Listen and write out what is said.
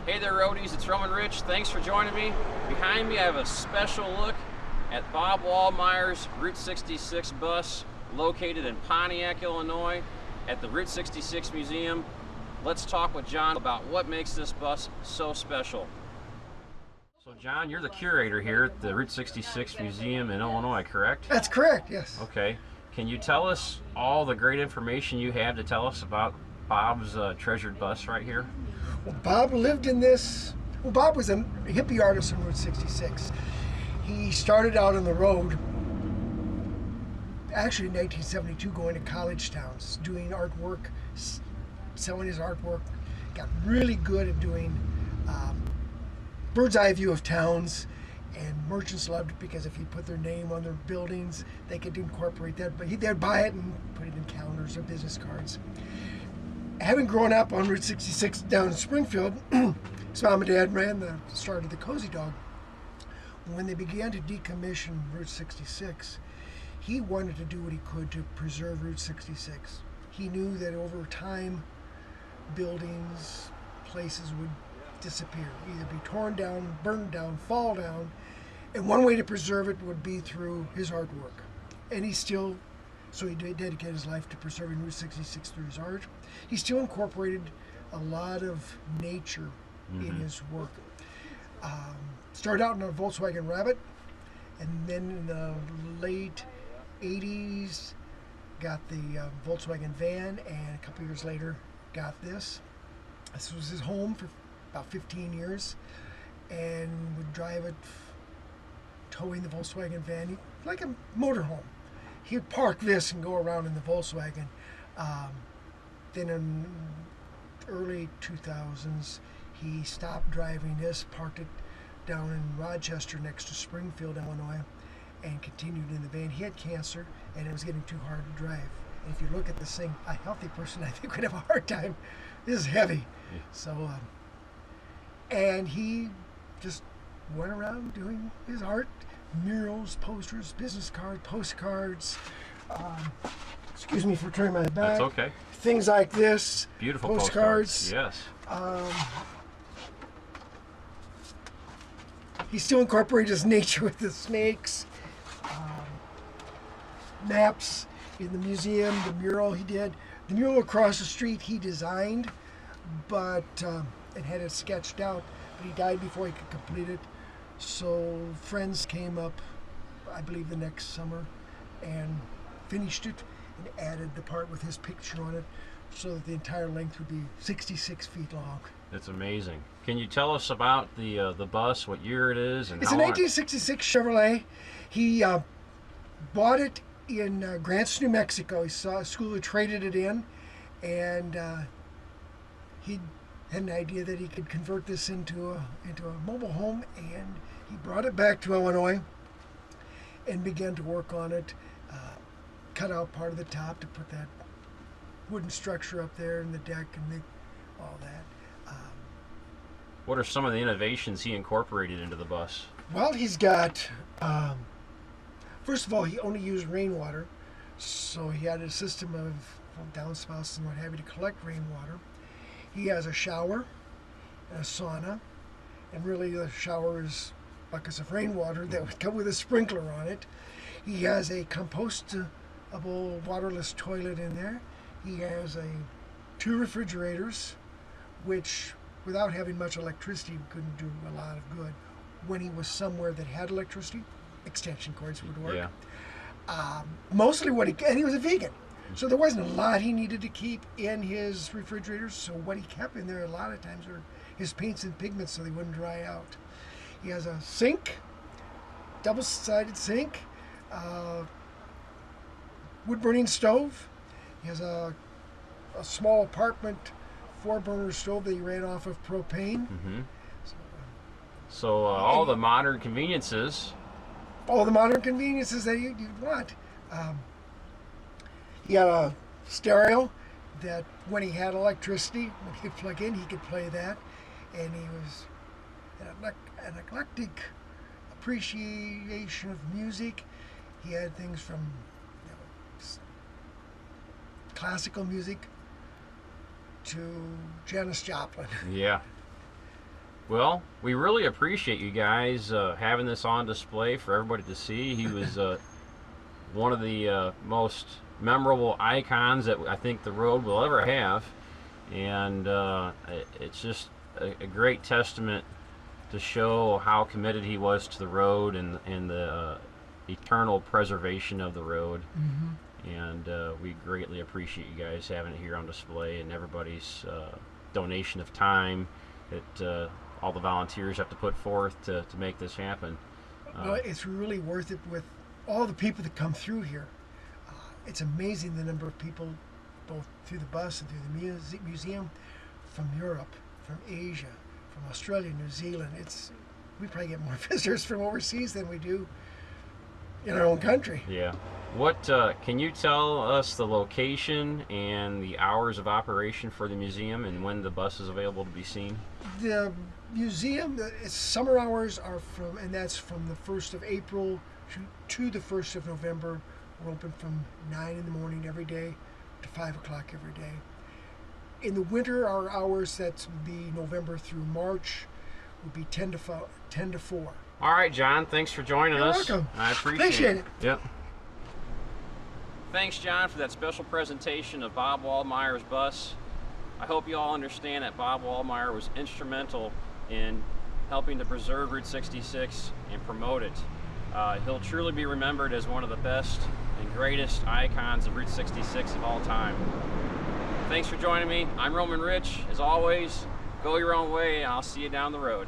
Hey there, Roadies, it's Roman Rich. Thanks for joining me. Behind me, I have a special look at Bob Waldmire's Route 66 bus located in Pontiac, Illinois at the Route 66 Museum. Let's talk with John about what makes this bus so special. So John, you're the curator here at the Route 66 Museum in Illinois, correct? That's correct, yes. Okay. Can you tell us all the great information you have to tell us about Bob's treasured bus right here? Well, Bob lived in this. Well, Bob was a hippie artist on Route 66. He started out on the road, actually in 1972, going to college towns, doing artwork, selling his artwork. Got really good at doing bird's eye view of towns, and merchants loved it because if you put their name on their buildings, they could incorporate that. But they'd buy it and put it in calendars or business cards. Having grown up on Route 66 down in Springfield, his mom and dad started the Cozy Dog. When they began to decommission Route 66, he wanted to do what he could to preserve Route 66. He knew that over time, buildings, places would disappear, either be torn down, burned down, fall down, and one way to preserve it would be through his artwork. And so he dedicated his life to preserving Route 66 through his art. He still incorporated a lot of nature in his work. Started out in a Volkswagen Rabbit, and then in the late 80s got the Volkswagen van, and a couple years later got this. This was his home for about 15 years, and would drive it, towing the Volkswagen van like a motorhome. He'd park this and go around in the Volkswagen. Then in early 2000s, he stopped driving this, parked it down in Rochester next to Springfield, Illinois, and continued in the van. He had cancer, and it was getting too hard to drive. And if you look at this thing, a healthy person, I think, would have a hard time. This is heavy. Yeah. So, and he just went around doing his art. Murals, posters, business cards, postcards. Excuse me for turning my back. That's okay. Things like this. Beautiful postcards. Yes. He still incorporated his nature with the snakes. Maps in the museum. The mural he did. The mural across the street he designed, but and had it sketched out. But he died before he could complete it. So friends came up, I believe the next summer, and finished it and added the part with his picture on it so that the entire length would be 66 feet long. It's amazing. Can you tell us about the bus, what year it is, and it's how a 1966 Chevrolet. He bought it in Grants, New Mexico. He saw a school who traded it in, and he had an idea that he could convert this into a mobile home, and he brought it back to Illinois and began to work on it. Cut out part of the top to put that wooden structure up there and the deck and all that. What are some of the innovations he incorporated into the bus? Well, he's got, first of all, he only used rainwater, so he had a system of downspouts and what have you to collect rainwater. He has a shower and a sauna, and really the shower is buckets of rainwater that would come with a sprinkler on it. He has a compostable waterless toilet in there. He has 2 refrigerators, which without having much electricity couldn't do a lot of good. When he was somewhere that had electricity, extension cords would work. Yeah. Mostly and he was a vegan. So there wasn't a lot he needed to keep in his refrigerators, so what he kept in there a lot of times were his paints and pigments so they wouldn't dry out. He has a sink, double-sided sink, wood-burning stove. He has a small apartment 4-burner stove that he ran off of propane. So all the modern conveniences. All the modern conveniences that you'd want. He had a stereo that when he had electricity, when he could plug in, he could play that. And he was an eclectic appreciation of music. He had things from classical music to Janis Joplin. Yeah. Well, we really appreciate you guys having this on display for everybody to see. He was one of the most memorable icons that I think the road will ever have, and it's just a great testament to show how committed he was to the road and the eternal preservation of the road. And we greatly appreciate you guys having it here on display, and everybody's donation of time that all the volunteers have to put forth to make this happen. Well, it's really worth it with all the people that come through here. It's amazing the number of people, both through the bus and through the museum, from Europe, from Asia, from Australia, New Zealand. We probably get more visitors from overseas than we do in our own country. Yeah. What can you tell us the location and the hours of operation for the museum and when the bus is available to be seen? The museum, its summer hours are and that's from the 1st of April to the 1st of November. We're open from 9 in the morning every day to 5 o'clock every day. In the winter, our hours, that would be November through March, would be 10 to 4. All right, John, thanks for joining You're us. welcome. I appreciate it. Yep. Thanks, John, for that special presentation of Bob Waldmire's bus. I hope you all understand that Bob Waldmire was instrumental in helping to preserve Route 66 and promote it. He'll truly be remembered as one of the best and greatest icons of Route 66 of all time. Thanks for joining me. I'm Roman Rich. As always, go your own way, and I'll see you down the road.